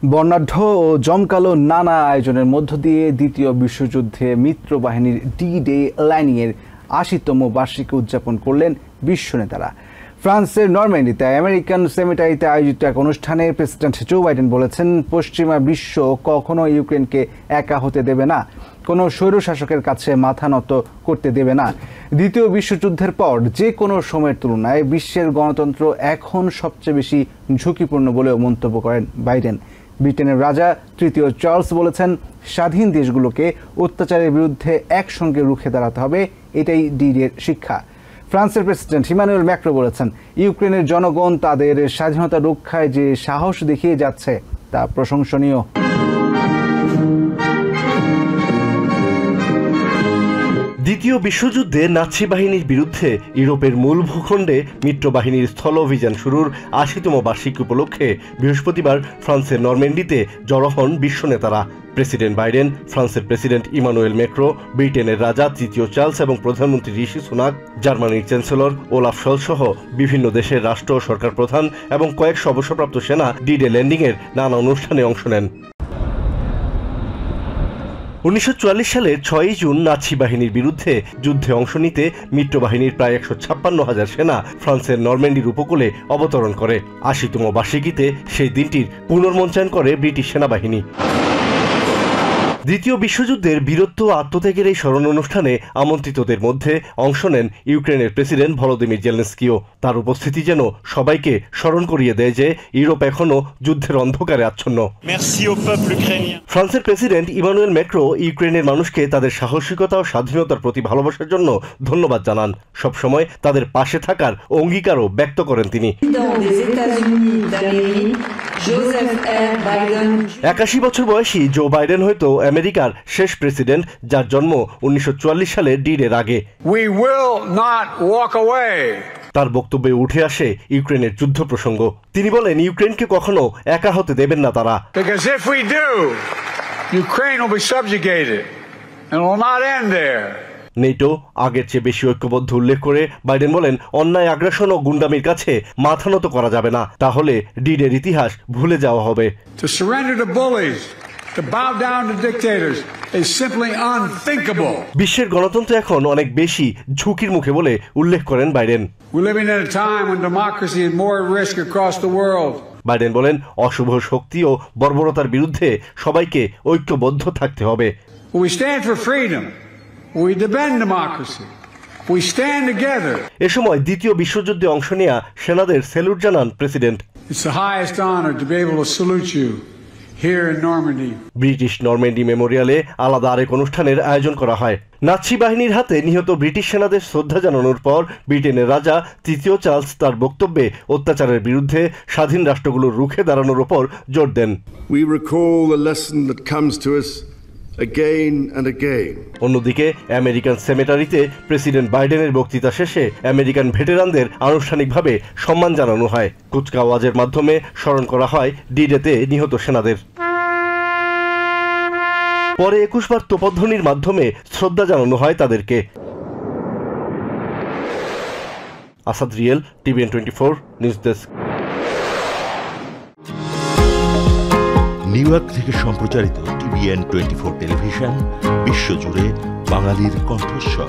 বর্ণাঢ্য ও জমকালো নানা আয়োজনের মধ্য দিয়ে দ্বিতীয় বিশ্বযুদ্ধে মিত্রবাহিনীর ডি-ডে ল্যান্ডিংয়ের ৮০তম বার্ষিকী উদযাপন করলেন বিশ্ব নেতারা। ফ্রান্সের নরম্যান্ডিতে আমেরিকান সেমেটারিতে আয়োজিত এক অনুষ্ঠানে প্রেসিডেন্ট জো বাইডেন বলেছেন, পশ্চিমা বিশ্ব কখনো ইউক্রেনকে একা হতে দেবে না, কোনো স্বৈরশাসকের কাছে মাথা নত করতে দেবে না। দ্বিতীয় বিশ্বযুদ্ধের পর যে কোনো সময়ের তুলনায় বিশ্বের গণতন্ত্র এখন সবচেয়ে বেশি ঝুঁকিপূর্ণ বলেও মন্তব্য করেন বাইডেন। ব্রিটেনের রাজা তৃতীয় চার্লস বলেছেন, স্বাধীন দেশগুলোকে অত্যাচারের বিরুদ্ধে একসঙ্গে রুখে দাঁড়াতে হবে, এটাই ডি-ডের শিক্ষা। ফ্রান্সের প্রেসিডেন্ট ইমানুয়েল ম্যাক্রো বলেছেন, ইউক্রেনের জনগণ তাদের স্বাধীনতা রক্ষায় যে সাহস দেখিয়ে যাচ্ছে তা প্রশংসনীয়। দ্বিতীয় বিশ্বযুদ্ধে নাৎসি বাহিনীর বিরুদ্ধে ইউরোপের মূল ভূখণ্ডে মিত্রবাহিনীর স্থল অভিযান শুরুর ৮০তম বার্ষিকী উপলক্ষে বৃহস্পতিবার ফ্রান্সের নরম্যান্ডিতে জড়ো হন বিশ্ব নেতারা। প্রেসিডেন্ট বাইডেন, ফ্রান্সের প্রেসিডেন্ট ইমানুয়েল ম্যাক্রো, ব্রিটেনের রাজা তৃতীয় চার্লস এবং প্রধানমন্ত্রী ঋষি সুনাক, জার্মানির চ্যান্সেলর ওলাফ শলৎজ সহ বিভিন্ন দেশের রাষ্ট্র ও সরকার প্রধান এবং কয়েকশো অবসরপ্রাপ্ত সেনা ডি-ডে ল্যান্ডিংয়ের নানা অনুষ্ঠানে অংশ নেন। ১৯৪৪ সালের ৬ই জুন নাৎসি বাহিনীর বিরুদ্ধে যুদ্ধে অংশ নিতে মিত্রবাহিনীর প্রায় ১৫৬,০০০ সেনা ফ্রান্সের নরম্যান্ডির উপকূলে অবতরণ করে। ৮০তম বার্ষিকীতে সেই দিনটির পুনর্মঞ্চায়ন করে ব্রিটিশ সেনাবাহিনী। দ্বিতীয় বিশ্বযুদ্ধের বীরত্ব ও আত্মত্যাগের এই স্মরণ অনুষ্ঠানে আমন্ত্রিতদের মধ্যে অংশ নেন ইউক্রেনের প্রেসিডেন্ট ভলোদিমির জেলেনস্কিও। তার উপস্থিতি যেন সবাইকে স্মরণ করিয়ে দেয় যে ইউরোপ এখনও যুদ্ধের অন্ধকারে আচ্ছন্ন। ফ্রান্সের প্রেসিডেন্ট ইমানুয়েল ম্যাক্রো ইউক্রেনের মানুষকে তাদের সাহসিকতা ও স্বাধীনতার প্রতি ভালোবাসার জন্য ধন্যবাদ জানান। সবসময় তাদের পাশে থাকার অঙ্গীকারও ব্যক্ত করেন তিনি। ৮১ বছর বয়সী জো বাইডেন হয়তো আমেরিকার শেষ প্রেসিডেন্ট যার জন্ম ১৯৪৪ সালের ডি-ডের আগে। তার বক্তব্যে উঠে আসে ইউক্রেনের যুদ্ধ প্রসঙ্গ। তিনি বলেন, ইউক্রেনকে কখনো একা হতে দেবেন না তারা। নেটো আগের চেয়ে বেশি ঐক্যবদ্ধ উল্লেখ করে বাইডেন বলেন, অন্যায়, আগ্রাসন ও গুন্ডামির কাছে মাথা নত করা যাবে না, তাহলে ডি-ডের ইতিহাস ভুলে যাওয়া হবে। বিশ্বের গণতন্ত্র এখন অনেক বেশি ঝুঁকির মুখে বলে উল্লেখ করেন বাইডেন। বাইডেন বলেন, অশুভ শক্তি ও বর্বরতার বিরুদ্ধে সবাইকে ঐক্যবদ্ধ থাকতে হবে। এ সময় দ্বিতীয় বিশ্বযুদ্ধে অংশ নেয়া সেনাদের স্যালুট জানান প্রেসিডেন্ট। ব্রিটিশ নরম্যান্ডি মেমোরিয়ালে আলাদা আরেক অনুষ্ঠানের আয়োজন করা হয়। নাৎসি বাহিনীর হাতে নিহত ব্রিটিশ সেনাদের শ্রদ্ধা জানানোর পর ব্রিটেনের রাজা তৃতীয় চার্লস তার বক্তব্যে অত্যাচারের বিরুদ্ধে স্বাধীন রাষ্ট্রগুলোর রুখে দাঁড়ানোর উপর জোর দেন। অন্যদিকে আমেরিকান সেমেটারিতে প্রেসিডেন্ট বাইডেনের বক্তৃতা শেষে আমেরিকান ভেটেরানদের আনুষ্ঠানিকভাবে সম্মান জানানো হয়। কুচকাওয়াজের মাধ্যমে স্মরণ করা হয় ডি-ডেতে নিহত সেনাদের। পরে ২১ বার তোপধ্বনির মাধ্যমে শ্রদ্ধা জানানো হয় তাদেরকে। Asad real, TVN 24 news desk. New York থেকে সম্প্রচারিত টিভিএন 24 টেলিভিশন বিশ্বজুড়ে বাঙালির কণ্ঠস্বর।